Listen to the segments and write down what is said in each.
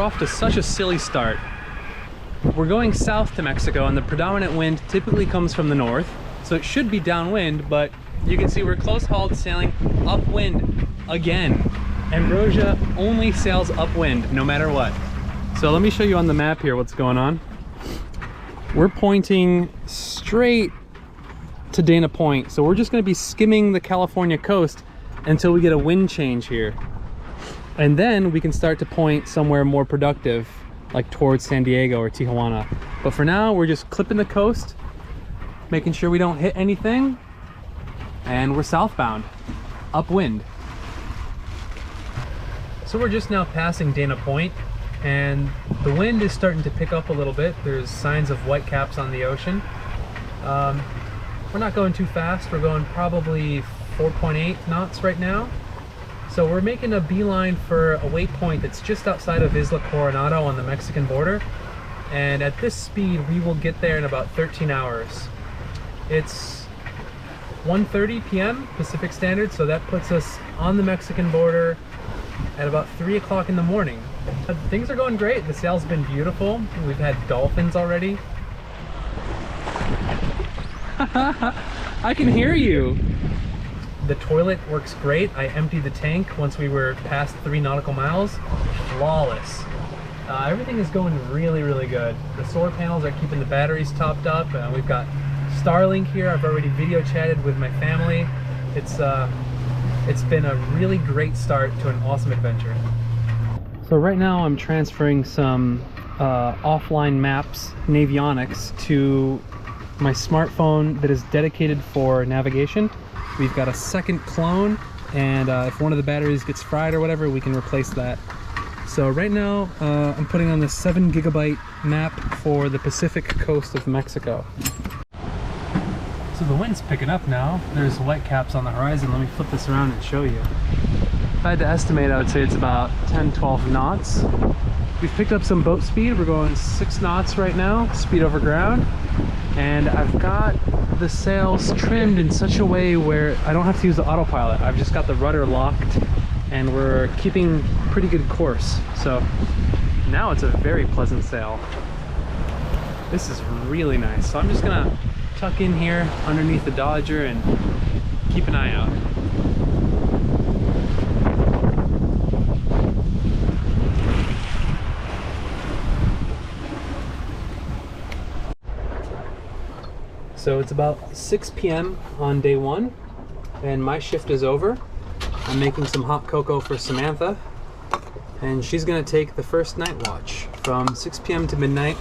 off to such a silly start. We're going south to Mexico and the predominant wind typically comes from the north, so it should be downwind, but you can see we're close hauled sailing upwind again. Ambrosia only sails upwind no matter what. So let me show you on the map here what's going on. We're pointing straight to Dana Point, so we're just going to be skimming the California coast until we get a wind change here. And then we can start to point somewhere more productive, like towards San Diego or Tijuana. But for now, we're just clipping the coast, making sure we don't hit anything, and we're southbound, upwind. So we're just now passing Dana Point, and the wind is starting to pick up a little bit. There's signs of whitecaps on the ocean. We're not going too fast. We're going probably 4.8 knots right now. So we're making a beeline for a waypoint that's just outside of Isla Coronado on the Mexican border. And at this speed, we will get there in about 13 hours. It's 1:30 p.m. Pacific Standard, so that puts us on the Mexican border at about 3 o'clock in the morning. Things are going great. The sail's been beautiful. We've had dolphins already. I can hear you. The toilet works great. I emptied the tank once we were past 3 nautical miles. Flawless. Everything is going really, really good. The solar panels are keeping the batteries topped up. We've got Starlink here. I've already video chatted with my family. It's been a really great start to an awesome adventure. So right now I'm transferring some offline maps, Navionics, to my smartphone that is dedicated for navigation. We've got a second clone, and if one of the batteries gets fried or whatever, we can replace that. So right now I'm putting on the 7 gigabyte map for the Pacific coast of Mexico. So the wind's picking up now. There's white caps on the horizon. Let me flip this around and show you. If I had to estimate, I would say it's about 10-12 knots. We've picked up some boat speed. We're going 6 knots right now, speed over ground. And I've got the sails trimmed in such a way where I don't have to use the autopilot. I've just got the rudder locked and we're keeping pretty good course. So now it's a very pleasant sail. This is really nice. So I'm just gonna tuck in here underneath the Dodger and keep an eye out. So it's about 6 p.m. on day 1 and my shift is over. I'm making some hot cocoa for Samantha and she's gonna take the first night watch from 6 p.m. to midnight,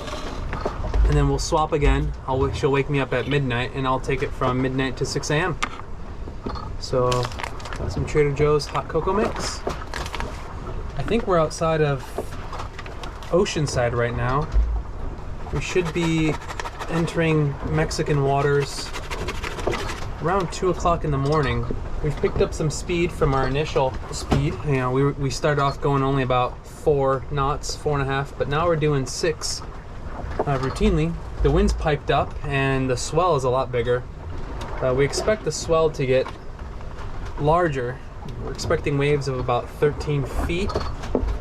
and then we'll swap again. She'll wake me up at midnight and I'll take it from midnight to 6 a.m. So got some Trader Joe's hot cocoa mix. I think we're outside of Oceanside right now. We should be entering Mexican waters around 2 o'clock in the morning. We've picked up some speed from our initial speed. You know, we started off going only about 4 knots, 4.5, but now we're doing 6 routinely. The wind's piped up and the swell is a lot bigger. We expect the swell to get larger. We're expecting waves of about 13 feet.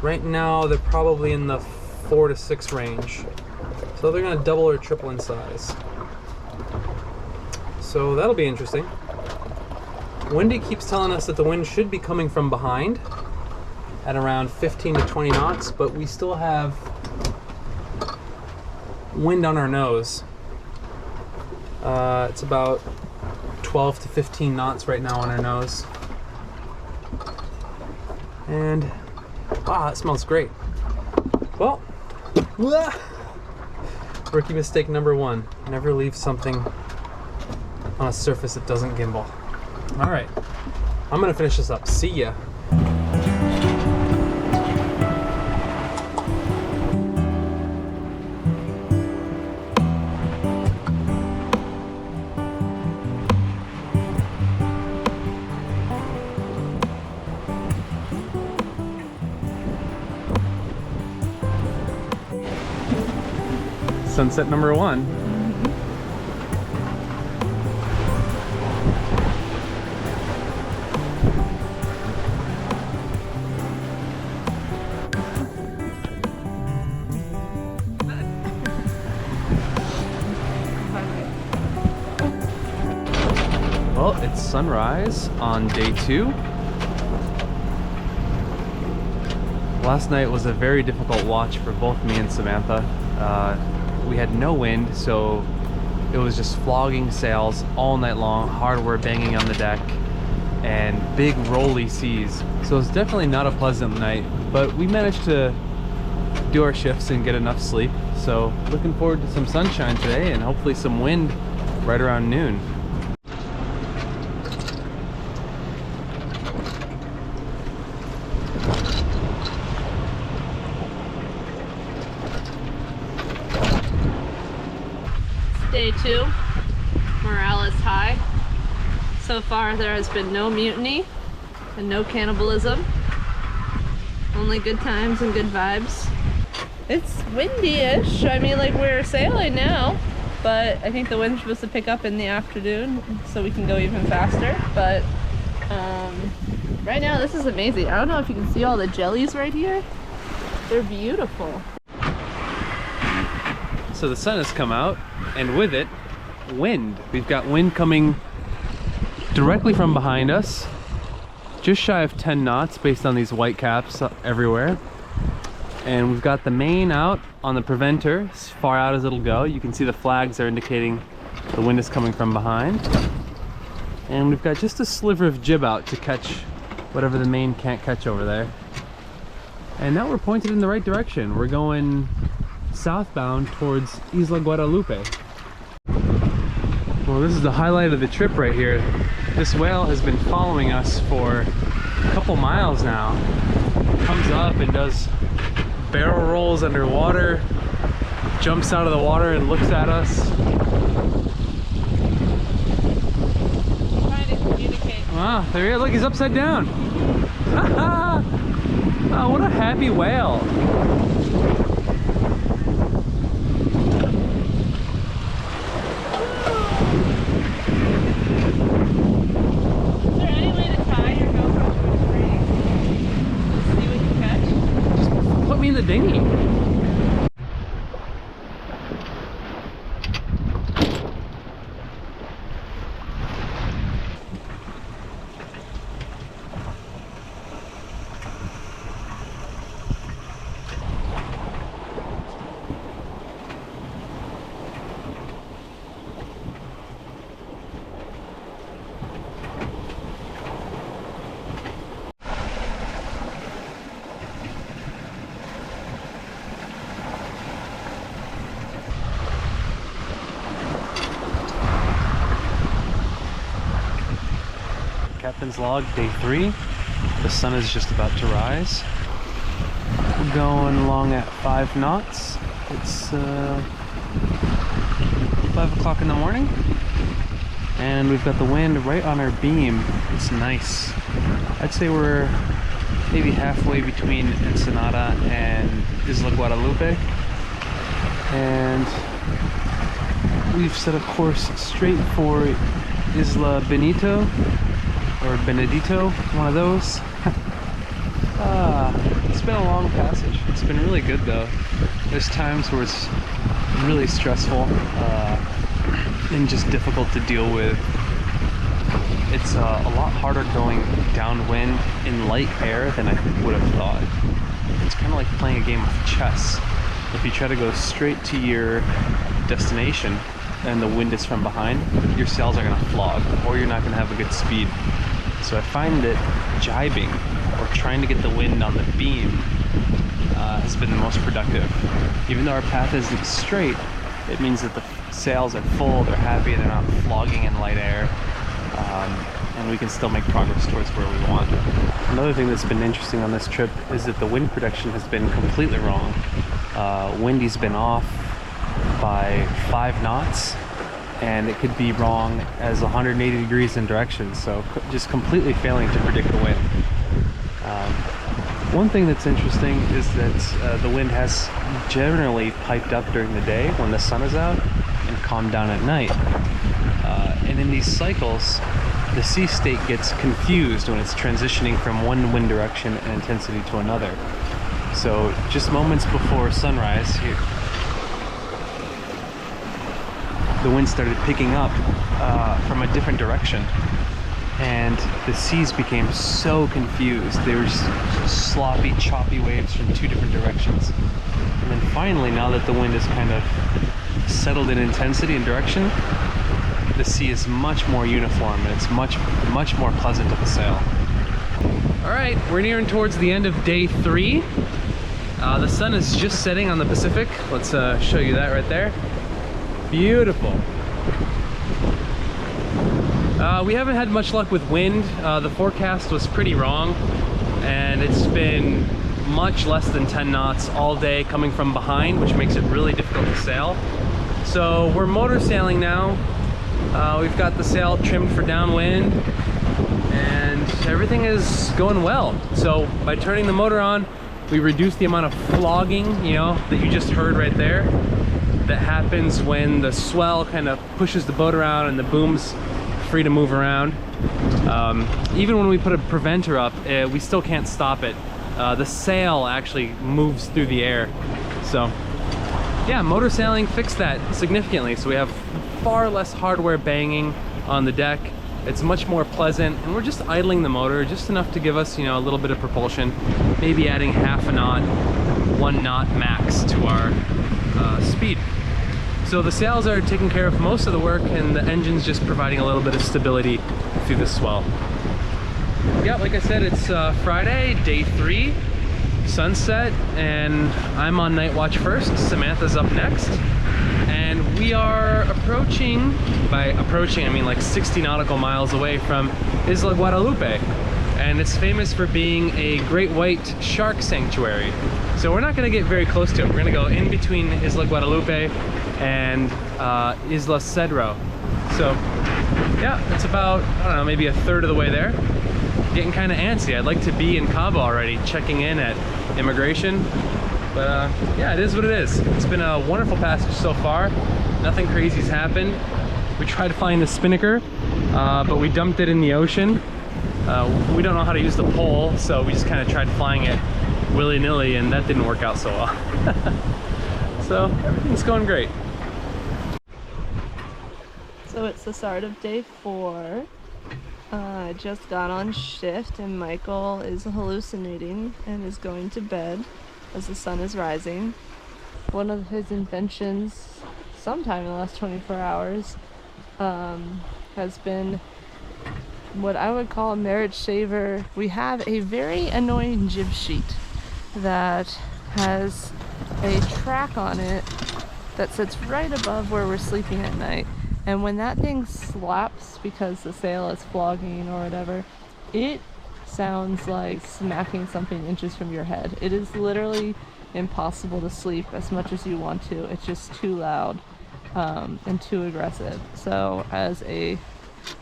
Right now they're probably in the 4 to 6 range. So they're gonna double or triple in size. So that'll be interesting. Windy keeps telling us that the wind should be coming from behind at around 15 to 20 knots, but we still have wind on our nose. It's about 12 to 15 knots right now on our nose. And wow, that smells great. Well, rookie mistake number 1, never leave something on a surface that doesn't gimbal. All right, I'm gonna finish this up. See ya. Sunset number 1. Well, it's sunrise on day 2. Last night was a very difficult watch for both me and Samantha. We had no wind, so it was just flogging sails all night long, hardware banging on the deck, and big rolly seas. So it's definitely not a pleasant night, but we managed to do our shifts and get enough sleep. So looking forward to some sunshine today and hopefully some wind right around noon. Day 2, morale is high. So far there has been no mutiny and no cannibalism. Only good times and good vibes. It's windy-ish. I mean, like, we're sailing now, but I think the wind's supposed to pick up in the afternoon so we can go even faster. But right now this is amazing. I don't know if you can see all the jellies right here. They're beautiful. So the sun has come out, and with it, wind. We've got wind coming directly from behind us, just shy of 10 knots based on these white caps everywhere. And we've got the main out on the preventer, as far out as it'll go. You can see the flags are indicating the wind is coming from behind. And we've got just a sliver of jib out to catch whatever the main can't catch over there. And now we're pointed in the right direction. We're going southbound towards Isla Guadalupe. Well, this is the highlight of the trip right here. This whale has been following us for a couple miles now. Comes up and does barrel rolls underwater, jumps out of the water and looks at us. Trying to communicate. Ah, there he is. Look, he's upside down. Oh, what a happy whale. Me in the dinghy. Captain's log, day 3. The sun is just about to rise. We're going along at 5 knots. It's 5 o'clock in the morning. And we've got the wind right on our beam. It's nice. I'd say we're maybe halfway between Ensenada and Isla Guadalupe. And we've set a course straight for Isla Benito. Or Benedito, one of those. It's been a long passage. It's been really good though. There's times where it's really stressful and just difficult to deal with. It's a lot harder going downwind in light air than I would have thought. It's kind of like playing a game of chess. If you try to go straight to your destination and the wind is from behind, your sails are going to flog or you're not going to have a good speed. So I find that jibing or trying to get the wind on the beam has been the most productive. Even though our path isn't straight, it means that the sails are full, they're happy, they're not flogging in light air, and we can still make progress towards where we want. Another thing that's been interesting on this trip is that the wind prediction has been completely wrong. Windy's been off by 5 knots. And it could be wrong as 180 degrees in direction, so just completely failing to predict the wind. One thing that's interesting is that the wind has generally piped up during the day when the sun is out and calmed down at night. And in these cycles, the sea state gets confused when it's transitioning from one wind direction and intensity to another. So just moments before sunrise, the wind started picking up from a different direction. And the seas became so confused. They were just sloppy, choppy waves from two different directions. And then finally, now that the wind is kind of settled in intensity and direction, the sea is much more uniform and it's much more pleasant to the sail. All right, we're nearing towards the end of day 3. The sun is just setting on the Pacific. Let's show you that right there. Beautiful. We haven't had much luck with wind. The forecast was pretty wrong, and it's been much less than 10 knots all day coming from behind, which makes it really difficult to sail. So we're motor sailing now. We've got the sail trimmed for downwind, and everything is going well. So by turning the motor on, we reduce the amount of flogging, you know, that you just heard right there, that happens when the swell kind of pushes the boat around and the boom's free to move around. Even when we put a preventer up, we still can't stop it. The sail actually moves through the air. So yeah, motor sailing fixed that significantly. So we have far less hardware banging on the deck. It's much more pleasant, and we're just idling the motor just enough to give us, you know, a little bit of propulsion, maybe adding half a knot, 1 knot max to our speed. So the sails are taking care of most of the work, and the engine's just providing a little bit of stability through the swell. Yeah, like I said, it's Friday, day 3, sunset, and I'm on night watch first. Samantha's up next. And we are approaching, by approaching I mean like 60 nautical miles away from Isla Guadalupe. And it's famous for being a great white shark sanctuary. So we're not gonna get very close to it. We're gonna go in between Isla Guadalupe and Isla Cedro. So yeah, it's about, I don't know, maybe a third of the way there. Getting kind of antsy. I'd like to be in Cabo already, checking in at immigration. But yeah, it is what it is. It's been a wonderful passage so far. Nothing crazy's happened. We tried to find the spinnaker, but we dumped it in the ocean. We don't know how to use the pole, so we just kind of tried flying it willy-nilly, and that didn't work out so well. So everything's going great. So it's the start of day 4. I just got on shift, and Michael is hallucinating and is going to bed as the sun is rising. One of his inventions sometime in the last 24 hours has been what I would call a marriage saver. We have a very annoying jib sheet that has a track on it that sits right above where we're sleeping at night. And when that thing slaps because the sail is flogging or whatever, it sounds like smacking something inches from your head. It is literally impossible to sleep as much as you want to. It's just too loud and too aggressive. So as a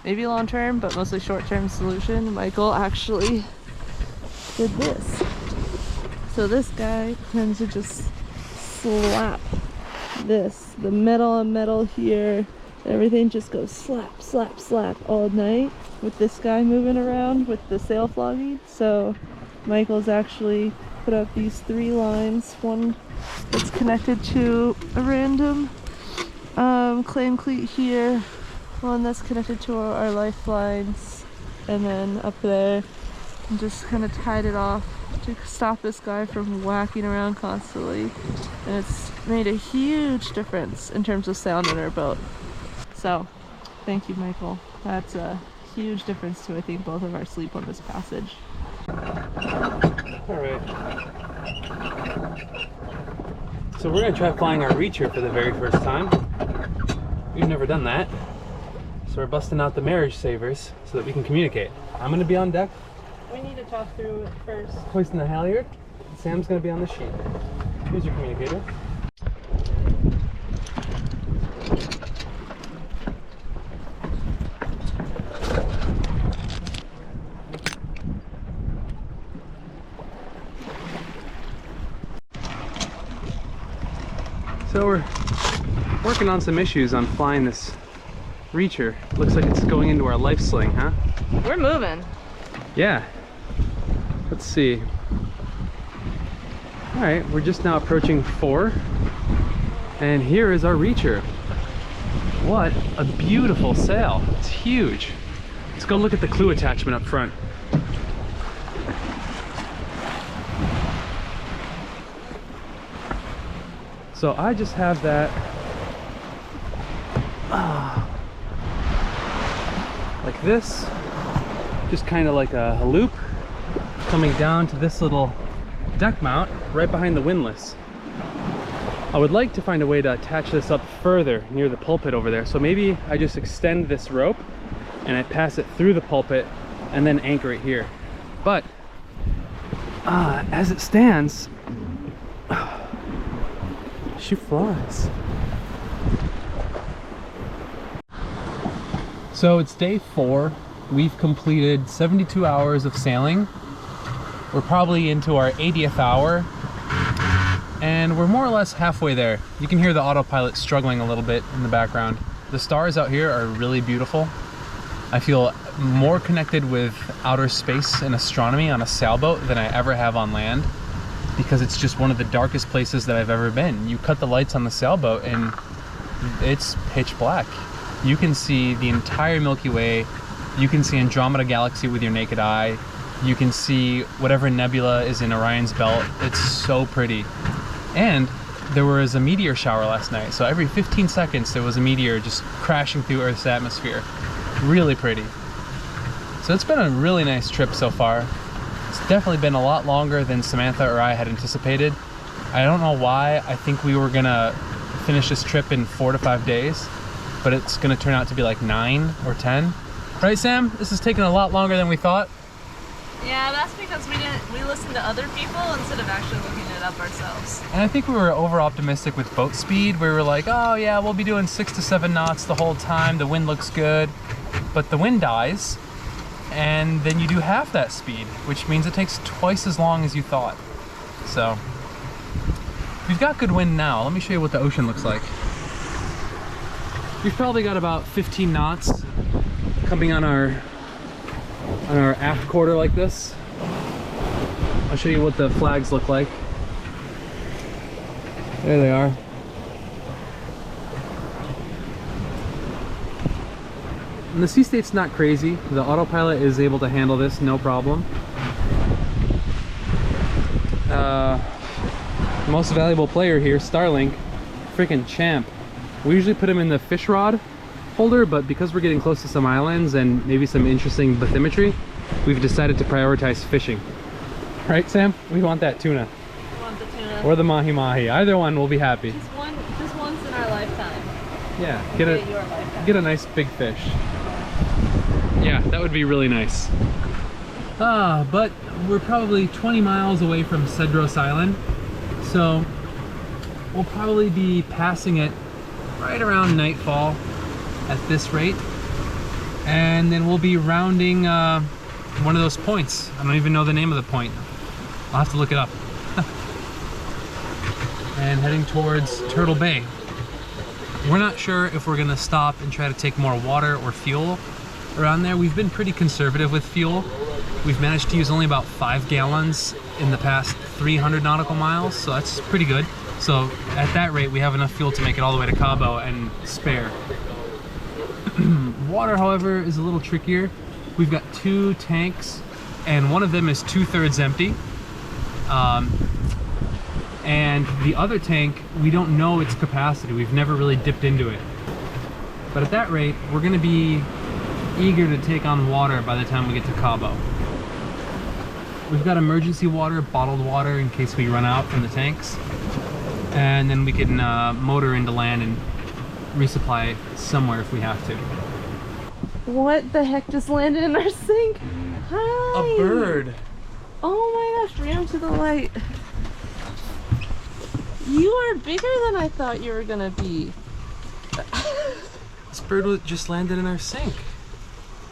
maybe long-term but mostly short-term solution, Michael actually did this. So this guy tends to just slap this, the metal on metal here. Everything just goes slap, slap, slap all night with this guy moving around with the sail flogging. So Michael's actually put up these 3 lines. One that's connected to a random claim cleat here. One that's connected to our lifelines. And then up there, and just kind of tied it off to stop this guy from whacking around constantly. And it's made a huge difference in terms of sound in our boat. So, thank you, Michael. That's a huge difference to, I think, both of our sleep on this passage. All right. So we're gonna try flying our reacher for the very first time. We've never done that. So we're busting out the marriage savers so that we can communicate. I'm gonna be on deck. We need to talk through it first. Hoisting the halyard. Sam's gonna be on the sheet. Here's your communicator. So we're working on some issues on flying this reacher. Looks like it's going into our life sling, huh? We're moving. Yeah. Let's see. All right, we're just now approaching 4. And here is our reacher. What a beautiful sail. It's huge. Let's go look at the clue attachment up front. So I just have that like this, just kind of like a loop coming down to this little deck mount right behind the windlass. I would like to find a way to attach this up further near the pulpit over there. So maybe I just extend this rope and I pass it through the pulpit and then anchor it here. But as it stands, she flies. So it's day 4. We've completed 72 hours of sailing. We're probably into our 80th hour, and we're more or less halfway there. You can hear the autopilot struggling a little bit in the background. The stars out here are really beautiful. I feel more connected with outer space and astronomy on a sailboat than I ever have on land, because it's just one of the darkest places that I've ever been. You cut the lights on the sailboat and it's pitch black. You can see the entire Milky Way. You can see Andromeda Galaxy with your naked eye. You can see whatever nebula is in Orion's belt. It's so pretty. And there was a meteor shower last night. So every 15 seconds there was a meteor just crashing through Earth's atmosphere. Really pretty. So it's been a really nice trip so far. It's definitely been a lot longer than Samantha or I had anticipated. I don't know why. I think we were gonna finish this trip in 4 to 5 days, but it's gonna turn out to be like 9 or 10. Right, Sam? This is taking a lot longer than we thought. Yeah, that's because we listened to other people instead of actually looking it up ourselves. And I think we were over optimistic with boat speed. We were like, oh yeah, we'll be doing 6 to 7 knots the whole time. The wind looks good, but the wind dies, and then you do half that speed, which means it takes twice as long as you thought. So we've got good wind now. Let me show you what the ocean looks like. We've probably got about 15 knots coming on our aft quarter like this. I'll show you what the flags look like. There they are. And the sea state's not crazy. The autopilot is able to handle this, no problem. Most valuable player here, Starlink, freaking champ. We usually put him in the fish rod holder, but because we're getting close to some islands and maybe some interesting bathymetry, we've decided to prioritize fishing. Right, Sam? We want that tuna. We want the tuna. Or the mahi-mahi. Either one will be happy. Just once in our lifetime. Yeah, Your lifetime. get a nice big fish. Yeah, that would be really nice. But we're probably 20 miles away from Cedros Island, so we'll probably be passing it right around nightfall at this rate, and then we'll be rounding one of those points. I don't even know the name of the point. I'll have to look it up. And heading towards Turtle Bay. We're not sure if we're gonna stop and try to take more water or fuel around there. We've been pretty conservative with fuel. We've managed to use only about 5 gallons in the past 300 nautical miles, so that's pretty good. So at that rate, we have enough fuel to make it all the way to Cabo and spare. Water, however, is a little trickier. We've got 2 tanks, and one of them is 2/3 empty. And the other tank, we don't know its capacity. We've never really dipped into it. But at that rate, we're gonna be eager to take on water by the time we get to Cabo. We've got emergency water, bottled water, in case we run out from the tanks. And then we can motor into land and resupply somewhere if we have to. What the heck just landed in our sink? Hi! A bird. Oh my gosh, ram to the light. You are bigger than I thought you were gonna be. This bird just landed in our sink.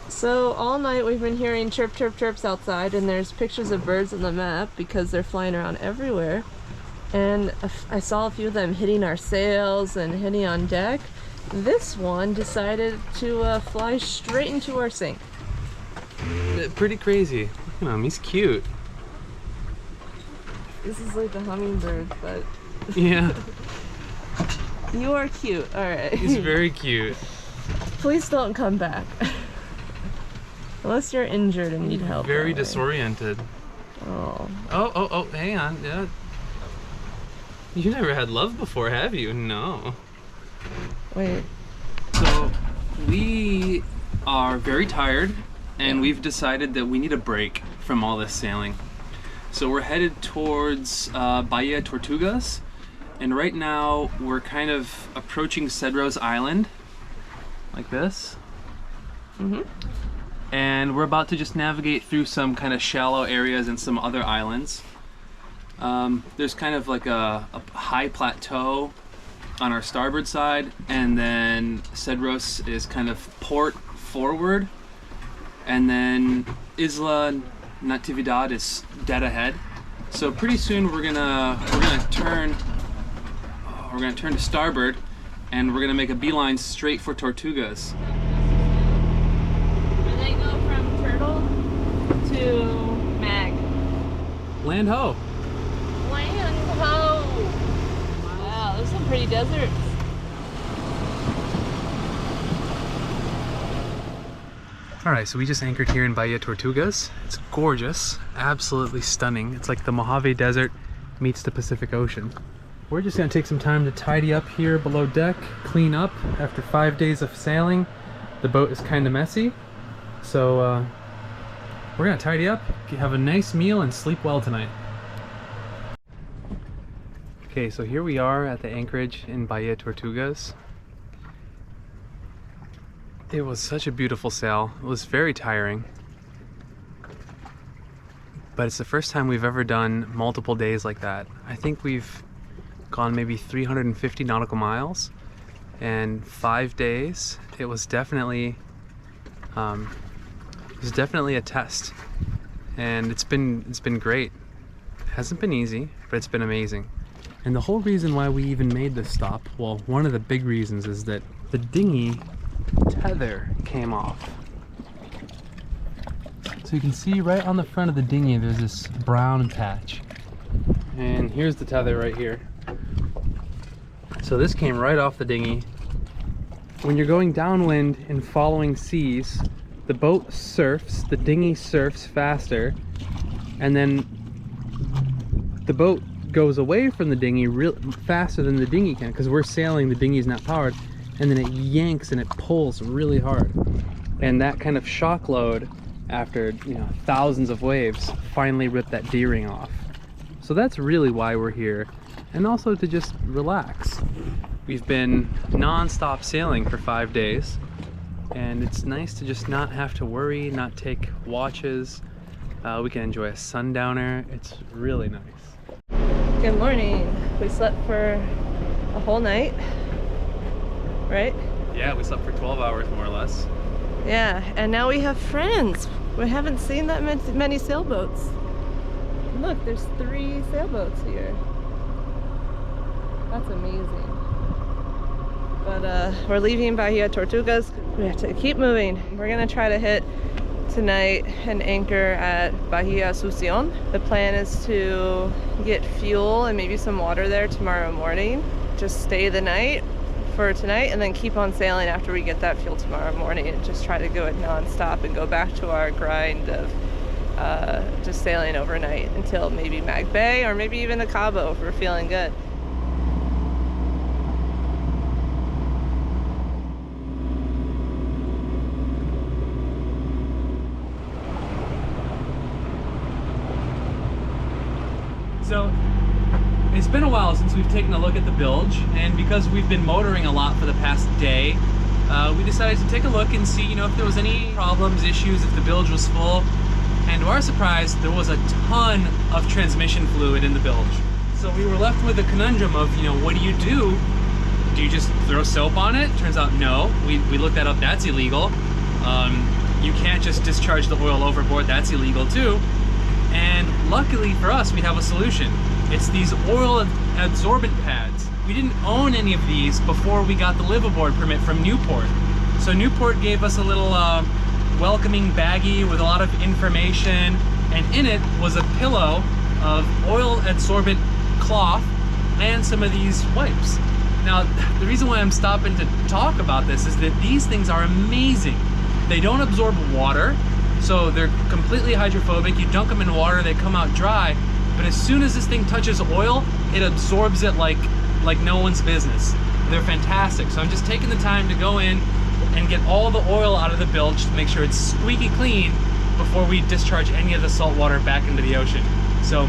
So all night we've been hearing chirp chirp chirps outside, and there's pictures of birds on the map because they're flying around everywhere. And I saw a few of them hitting our sails and hitting on deck. This one decided to fly straight into our sink. Pretty crazy. Look at him, he's cute. This is like the hummingbird, but Yeah. You are cute. All right. He's very cute. Please don't come back. Unless you're injured and need help. Very disoriented. Oh. Oh, hang on. Yeah. You never had love before, have you? No. Wait. So, we are very tired, and we've decided that we need a break from all this sailing. So we're headed towards Bahia Tortugas, and right now we're kind of approaching Cedros Island, like this. Mm-hmm. And we're about to just navigate through some kind of shallow areas and some other islands. There's kind of like a high plateau on our starboard side, and then Cedros is kind of port forward, and then Isla Natividad is dead ahead. So pretty soon we're gonna turn to starboard, and we're gonna make a beeline straight for Tortugas. They go from Turtle to Mag. Land ho! Land ho! Wow, there's some pretty deserts. Alright, so we just anchored here in Bahia Tortugas. It's gorgeous, absolutely stunning. It's like the Mojave Desert meets the Pacific Ocean. We're just gonna take some time to tidy up here below deck, clean up. After 5 days of sailing, the boat is kind of messy. So we're gonna tidy up, have a nice meal, and sleep well tonight. Okay, so here we are at the anchorage in Bahia Tortugas. It was such a beautiful sail. It was very tiring. But it's the first time we've ever done multiple days like that. I think we've gone maybe 350 nautical miles, and 5 days. It was definitely a test, and it's been great. It hasn't been easy, but it's been amazing. And the whole reason why we even made this stop, well, one of the big reasons is that the dinghy tether came off. So you can see right on the front of the dinghy there's this brown patch, and here's the tether right here. So this came right off the dinghy. When you're going downwind and following seas, the boat surfs, the dinghy surfs faster, and then the boat goes away from the dinghy faster than the dinghy can, because we're sailing, the dinghy's not powered, and then it yanks and it pulls really hard. And that kind of shock load, after thousands of waves, finally ripped that D-ring off. So that's really why we're here, and also to just relax. We've been non-stop sailing for 5 days, and it's nice to just not have to worry, not take watches. We can enjoy a sundowner. It's really nice. Good morning. We slept for a whole night, right? Yeah, we slept for 12 hours more or less. Yeah, and now we have friends. We haven't seen that many sailboats. Look, there's 3 sailboats here. That's amazing. But we're leaving Bahia Tortugas. We have to keep moving. We're gonna try to hit tonight and anchor at Bahia Asunción. The plan is to get fuel and maybe some water there tomorrow morning. Just stay the night for tonight and then keep on sailing after we get that fuel tomorrow morning, and just try to go it non-stop and go back to our grind of just sailing overnight until maybe Mag Bay or maybe even the Cabo if we're feeling good. So it's been a while since we've taken a look at the bilge, and because we've been motoring a lot for the past day, we decided to take a look and see if there was any problems, issues, if the bilge was full. And to our surprise, there was a ton of transmission fluid in the bilge. So we were left with a conundrum of, what do you do? Do you just throw soap on it? Turns out no. We looked that up, that's illegal. You can't just discharge the oil overboard, that's illegal too. And luckily for us, we have a solution. It's these oil absorbent pads. We didn't own any of these before we got the live aboard permit from Newport. So Newport gave us a little welcoming baggie with a lot of information, and in it was a pillow of oil absorbent cloth and some of these wipes. Now, the reason why I'm stopping to talk about this is that these things are amazing. They don't absorb water, so they're completely hydrophobic. You dunk them in water, they come out dry, but as soon as this thing touches oil, it absorbs it like no one's business. They're fantastic. So I'm just taking the time to go in and get all the oil out of the bilge to make sure it's squeaky clean before we discharge any of the salt water back into the ocean. So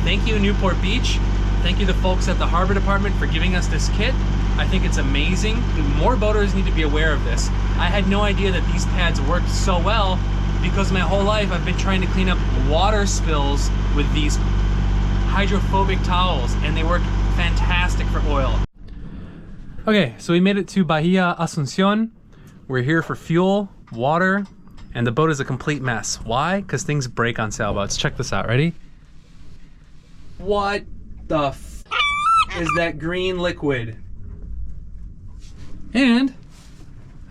thank you, Newport Beach. Thank you, the folks at the Harbor Department, for giving us this kit. I think it's amazing. More boaters need to be aware of this. I had no idea that these pads worked so well because my whole life I've been trying to clean up water spills with these hydrophobic towels, and they work fantastic for oil. Okay, so we made it to Bahia Asunción. We're here for fuel, water, and the boat is a complete mess. Why? Because things break on sailboats. Check this out, ready? What the f is that green liquid? And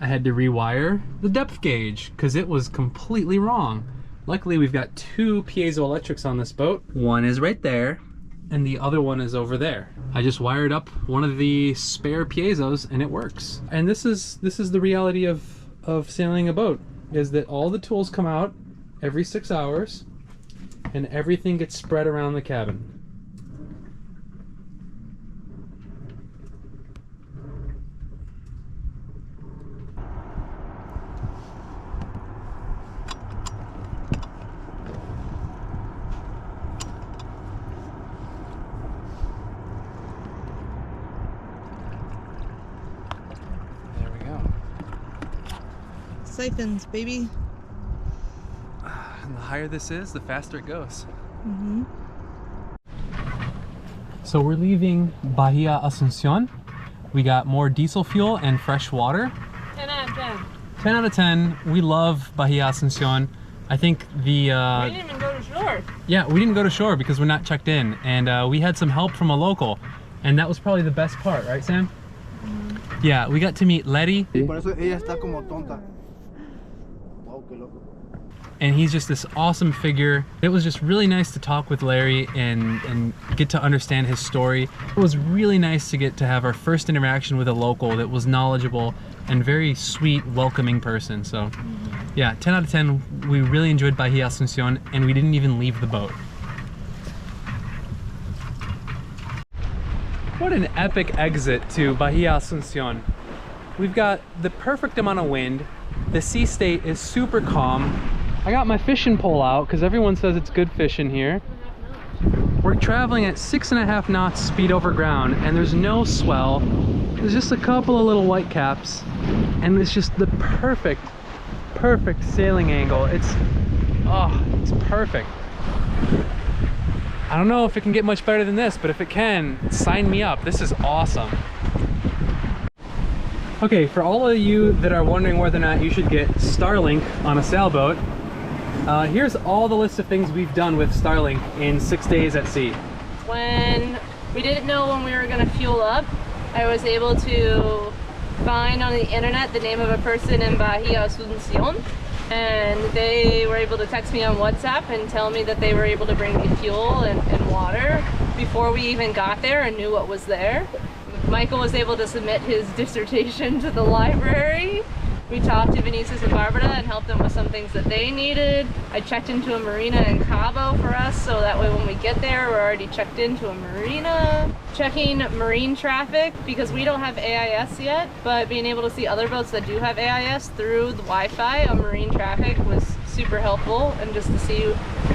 I had to rewire the depth gauge because it was completely wrong. Luckily, we've got 2 piezoelectrics on this boat. One is right there, and the other one is over there. I just wired up one of the spare piezos and it works. And this is the reality of sailing a boat, is that all the tools come out every 6 hours and everything gets spread around the cabin. Siphons, baby. And the higher this is, the faster it goes. Mm-hmm. So we're leaving Bahia Asunción. We got more diesel fuel and fresh water. 10 out of 10. 10 out of 10. We love Bahia Asunción. I think the... we didn't even go to shore. Yeah, we didn't go to shore because we're not checked in. And we had some help from a local. And that was probably the best part, right, Sam? Mm-hmm. Yeah, we got to meet Letty. Por eso ella está como tonta. And he's just this awesome figure. It was just really nice to talk with Larry and get to understand his story. It was really nice to get to have our first interaction with a local that was knowledgeable and very sweet, welcoming person. So yeah, 10 out of 10. We really enjoyed Bahia Asunción, and we didn't even leave the boat. What an epic exit to Bahia Asunción. We've got the perfect amount of wind. The sea state is super calm. I got my fishing pole out because everyone says it's good fishing here. We're traveling at 6.5 knots speed over ground, and there's no swell. There's just a couple of little white caps, and it's just the perfect sailing angle. It's perfect. I don't know if it can get much better than this, but if it can, sign me up. This is awesome. Okay, for all of you that are wondering whether or not you should get Starlink on a sailboat, here's all the list of things we've done with Starlink in 6 days at sea. When we didn't know when we were going to fuel up, I was able to find on the internet the name of a person in Bahia Asunción, and they were able to text me on WhatsApp and tell me that they were able to bring me fuel and water before we even got there and knew what was there. Michael was able to submit his dissertation to the library. We talked to Vinicius and Barbara and helped them with some things that they needed. I checked into a marina in Cabo for us, so that way when we get there, we're already checked into a marina. Checking marine traffic, because we don't have AIS yet, but being able to see other boats that do have AIS through the Wi-Fi on marine traffic was super helpful, and just to see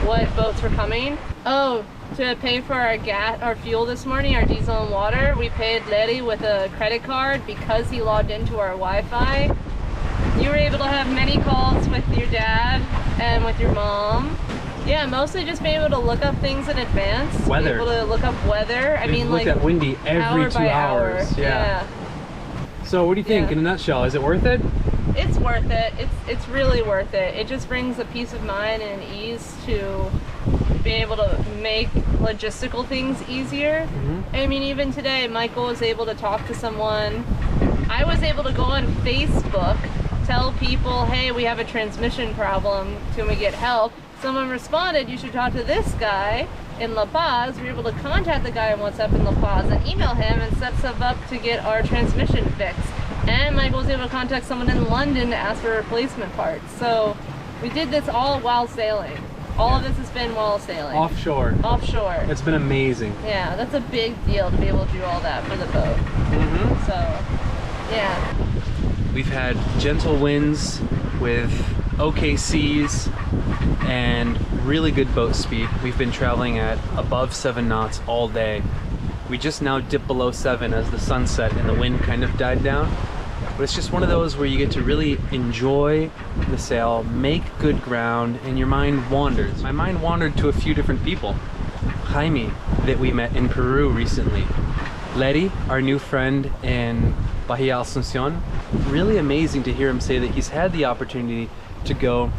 what boats were coming. Oh, to pay for our fuel this morning, our diesel and water, we paid Larry with a credit card because he logged into our Wi-Fi. You were able to have many calls with your dad and with your mom. Yeah, mostly just being able to look up things in advance. Weather. Be able to look up weather. I mean, like at windy every 2 hours. Yeah. So what do you think in a nutshell? Is it worth it? It's worth it. It's really worth it. It just brings a peace of mind and an ease to being able to make logistical things easier. I mean, even today, Michael was able to talk to someone. I was able to go on Facebook, tell people, hey, we have a transmission problem, can we get help? Someone responded, you should talk to this guy. in La Paz, we were able to contact the guy on WhatsApp in La Paz and email him and set stuff up to get our transmission fixed. And Michael was able to contact someone in London to ask for replacement parts. So we did this all while sailing. All of this has been while sailing. Offshore. Offshore. It's been amazing. Yeah, that's a big deal to be able to do all that for the boat. Mm-hmm. So, yeah. We've had gentle winds with okay seas and really good boat speed. We've been traveling at above 7 knots all day. We just now dipped below 7 as the sun set and the wind kind of died down. But it's just one of those where you get to really enjoy the sail, make good ground, and your mind wanders. My mind wandered to a few different people. Jaime, that we met in Peru recently. Letty, our new friend in Bahia Asunción. Really amazing to hear him say that he's had the opportunity to go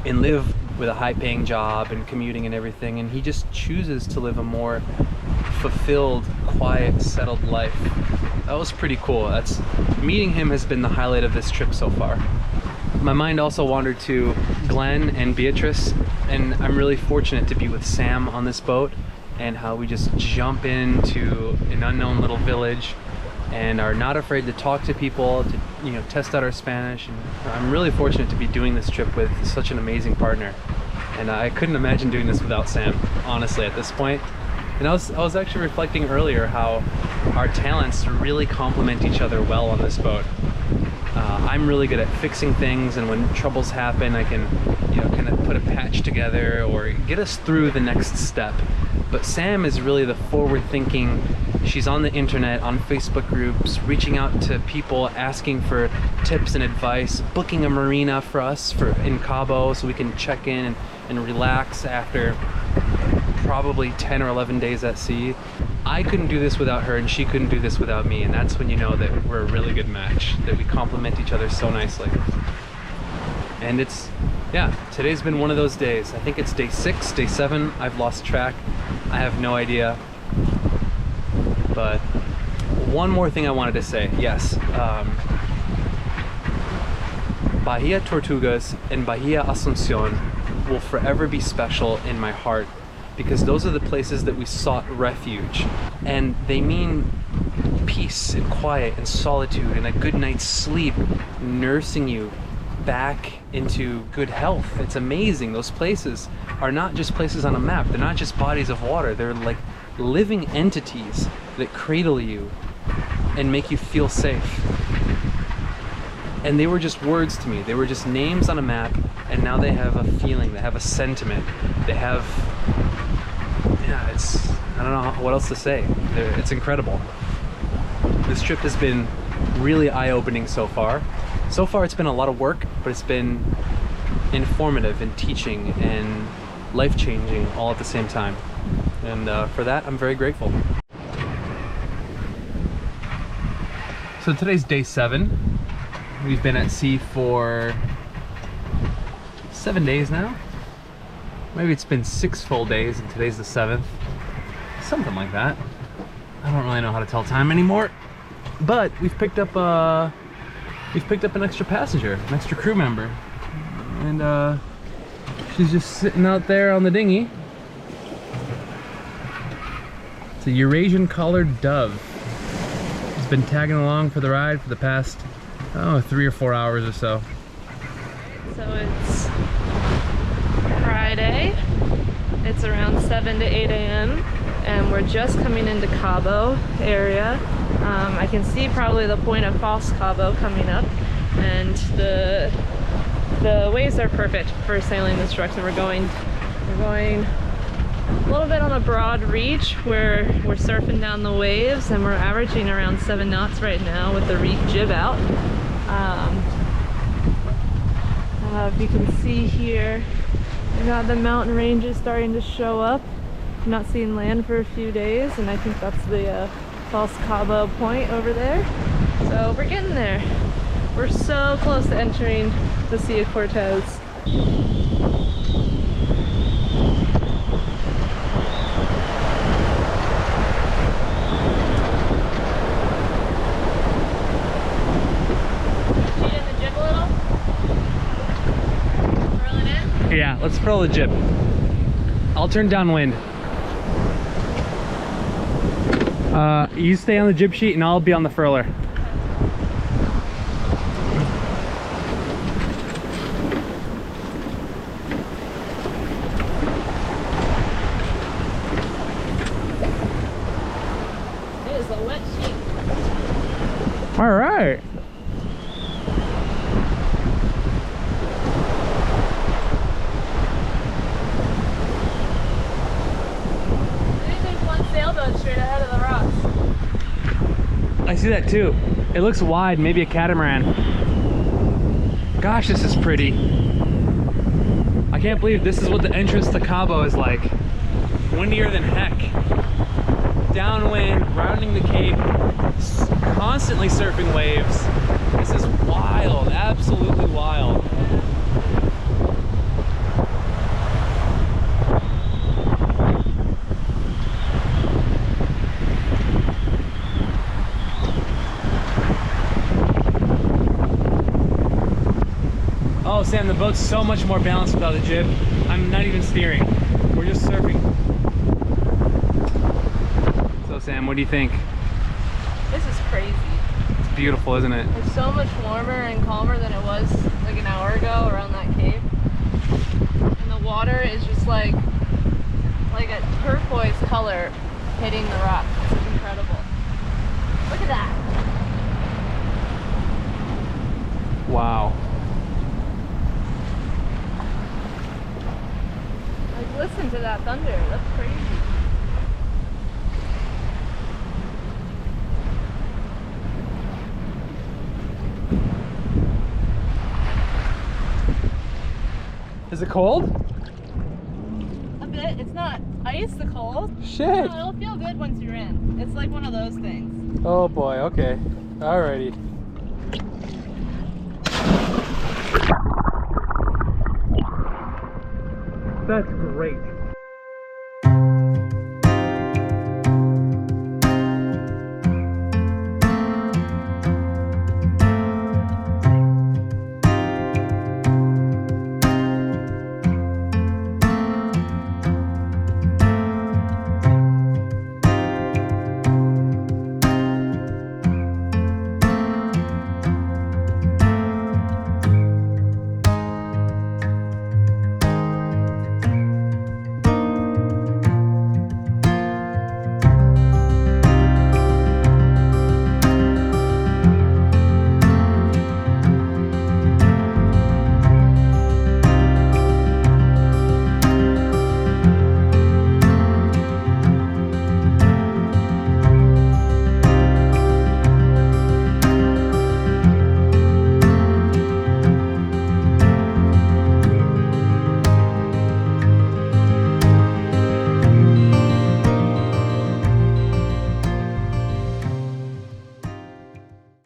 and live with a high-paying job and commuting and everything, and he just chooses to live a more fulfilled, quiet, settled life. That was pretty cool. Meeting him has been the highlight of this trip so far. My mind also wandered to Glenn and Beatrice, and I'm really fortunate to be with Sam on this boat, and how we just jump into an unknown little village and are not afraid to talk to people, to test out our Spanish. And I'm really fortunate to be doing this trip with such an amazing partner, and I couldn't imagine doing this without Sam, honestly, at this point. And I was actually reflecting earlier how our talents really complement each other well on this boat. I'm really good at fixing things, and when troubles happen, I can kind of put a patch together or get us through the next step. But Sam is really the forward-thinking. She's on the internet, on Facebook groups, reaching out to people, asking for tips and advice, booking a marina for us in Cabo so we can check in and relax after probably 10 or 11 days at sea. I couldn't do this without her, and she couldn't do this without me, and that's when you know that we're a really good match, that we complement each other so nicely. And today's been one of those days. I think it's day 6, day 7, I've lost track. I have no idea. But one more thing I wanted to say, yes. Bahia Tortugas and Bahia Asunción will forever be special in my heart, because those are the places that we sought refuge, and they mean peace and quiet and solitude and a good night's sleep, nursing you back into good health. It's amazing. Those places are not just places on a map. They're not just bodies of water. They're like living entities that cradle you and make you feel safe. And they were just words to me. They were just names on a map, and now they have a feeling, they have a sentiment, they have, I don't know what else to say. It's incredible. This trip has been really eye-opening so far. So far it's been a lot of work, but it's been informative and teaching and life-changing all at the same time. And for that, I'm very grateful. So today's day 7. We've been at sea for 7 days now. Maybe it's been 6 full days and today's the 7th. Something like that. I don't really know how to tell time anymore. But we've picked up an extra passenger, an extra crew member. And she's just sitting out there on the dinghy. It's a Eurasian collared dove. She's been tagging along for the ride for the past 3 or 4 hours or so. So it's Friday. It's around 7 to 8 a.m. and we're just coming into Cabo area. I can see probably the point of Los Cabos coming up, and the waves are perfect for sailing this direction. We're going a little bit on a broad reach where we're surfing down the waves, and we're averaging around 7 knots right now with the reef jib out. If you can see here, we got the mountain ranges starting to show up. I'm not seeing land for a few days, and I think that's the Los Cabos point over there. So we're getting there. We're so close to entering the Sea of Cortez. Yeah, let's furl the jib. I'll turn downwind. You stay on the jib sheet and I'll be on the furler. It is a wet sheet. All right. There's one sailboat straight ahead of the rocks. I see that too. It looks wide, maybe a catamaran. Gosh, this is pretty. I can't believe this is what the entrance to Cabo is like. Windier than heck. Downwind, rounding the cape, constantly surfing waves. This is wild, absolutely wild. Oh, Sam, the boat's so much more balanced without a jib. I'm not even steering. We're just surfing. So, Sam, what do you think? This is crazy. It's beautiful, isn't it? It's so much warmer and calmer than it was like an hour ago around that cape. And the water is just like a turquoise color hitting the rock. It's incredible. Look at that. Wow. Like, listen to that thunder. That's crazy. Is it cold? A bit. It's not ice-cold. Shit. No, it'll feel good once you're in. It's like one of those things. Oh boy, okay. Alrighty. That's great.